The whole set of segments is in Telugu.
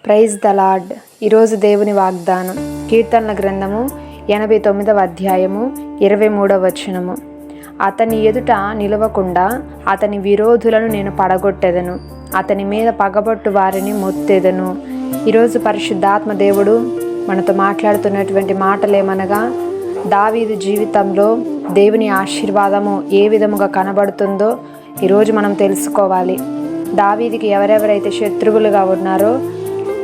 Praise the lord. ఈరోజు దేవుని వాగ్దానం కీర్తనల గ్రంథము 89వ అధ్యాయము 23వ వచనము. అతని ఎదుట నిలవకుండా అతని విరోధులను నేను పడగొట్టెదను, అతని మీద పగబట్టు వారిని మొత్తెదను. ఈరోజు పరిశుద్ధాత్మ దేవుడు మనతో మాట్లాడుతున్నటువంటి మాటలేమనగా, దావీదు జీవితంలో దేవుని ఆశీర్వాదము ఏ విధముగా కనబడుతుందో ఈరోజు మనం తెలుసుకోవాలి. దావీదుకి ఎవరెవరైతే శత్రువులుగా ఉన్నారో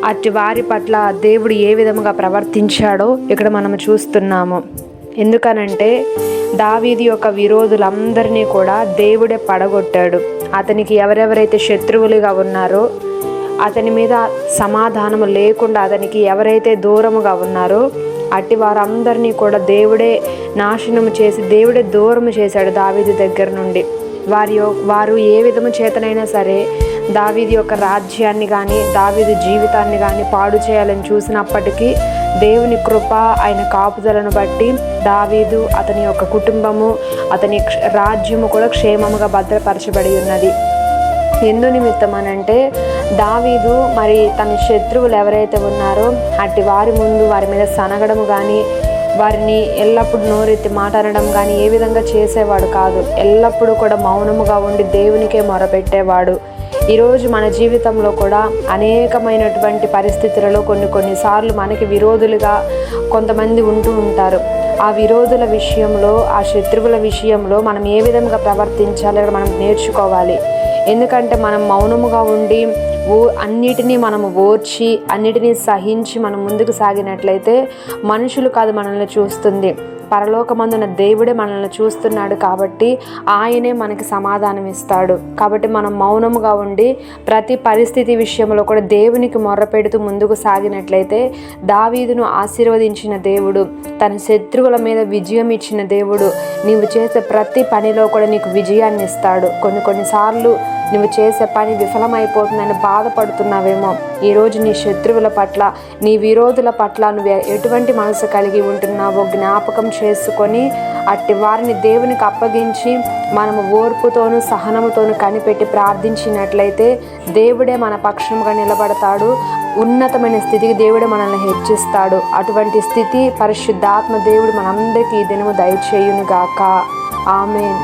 అట్టి వారి పట్ల దేవుడు ఏ విధముగా ప్రవర్తించాడో ఇక్కడ మనం చూస్తున్నాము. ఎందుకనంటే దావీదు యొక్క విరోధులందరినీ కూడా దేవుడే పడగొట్టాడు. అతనికి ఎవరెవరైతే శత్రువులుగా ఉన్నారో, అతని మీద సమాధానము లేకుండా అతనికి ఎవరైతే దూరముగా ఉన్నారో అట్టి వారందరినీ కూడా దేవుడే నాశనము చేసి దేవుడే దూరము చేశాడు దావీదు దగ్గర నుండి. వారు ఏ విధము చేతనైనా సరే దావీదు యొక్క రాజ్యాన్ని కానీ దావీదు జీవితాన్ని కానీ పాడు చేయాలని చూసినప్పటికీ దేవుని కృప, ఆయన కాపుదలను బట్టి దావీదు, అతని యొక్క కుటుంబము, అతని రాజ్యము కూడా క్షేమముగా భద్రపరచబడి ఉన్నది. ఎందు నిమిత్తం అనంటే దావీదు మరి తన శత్రువులు ఎవరైతే ఉన్నారో అట్టి వారి ముందు వారి మీద సనగడము కానీ, వారిని ఎల్లప్పుడూ నోరెత్తి మాట్లాడడం కానీ ఏ విధంగా చేసేవాడు కాదు. ఎల్లప్పుడూ కూడా మౌనముగా ఉండి దేవునికే మొరపెట్టేవాడు. ఈరోజు మన జీవితంలో కూడా అనేకమైనటువంటి పరిస్థితులలో కొన్నిసార్లు మనకి విరోధులుగా కొంతమంది ఉంటూ ఉంటారు. ఆ విరోధుల విషయంలో, ఆ శత్రువుల విషయంలో మనం ఏ విధంగా ప్రవర్తించాలో మనం నేర్చుకోవాలి. ఎందుకంటే మనం మౌనముగా ఉండి అన్నిటినీ మనము ఓర్చి అన్నిటినీ సహించి మనం ముందుకు సాగినట్లయితే మనుషులు కాదు మనల్ని చూస్తుంది, పరలోకమందున దేవుడే మనల్ని చూస్తున్నాడు. కాబట్టి ఆయనే మనకి సమాధానం ఇస్తాడు. కాబట్టి మనం మౌనముగా ఉండి ప్రతి పరిస్థితి విషయంలో కూడా దేవునికి మొర్రపెడుతూ ముందుకు సాగినట్లయితే దావీదును ఆశీర్వదించిన దేవుడు, తన శత్రువుల మీద విజయం ఇచ్చిన దేవుడు నీవు చేసే ప్రతి పనిలో కూడా నీకు విజయాన్ని ఇస్తాడు. కొన్నిసార్లు నువ్వు చేసే పని విఫలమైపోతుందని బాధపడుతున్నావేమో. ఈరోజు నీ శత్రువుల పట్ల, నీ విరోధుల పట్ల నువ్వు ఎటువంటి మనసు కలిగి ఉంటున్నావో జ్ఞాపకం చేసుకొని అట్టి వారిని దేవునికి అప్పగించి మనము ఓర్పుతోనూ సహనముతోనూ కనిపెట్టి ప్రార్థించినట్లయితే దేవుడే మన పక్షంగా నిలబడతాడు. ఉన్నతమైన స్థితికి దేవుడే మనల్ని హెచ్చిస్తాడు. అటువంటి స్థితి పరిశుద్ధాత్మ దేవుడు మనందరికీ ఈ దినము దయచేయునుగాక. ఆమేన్.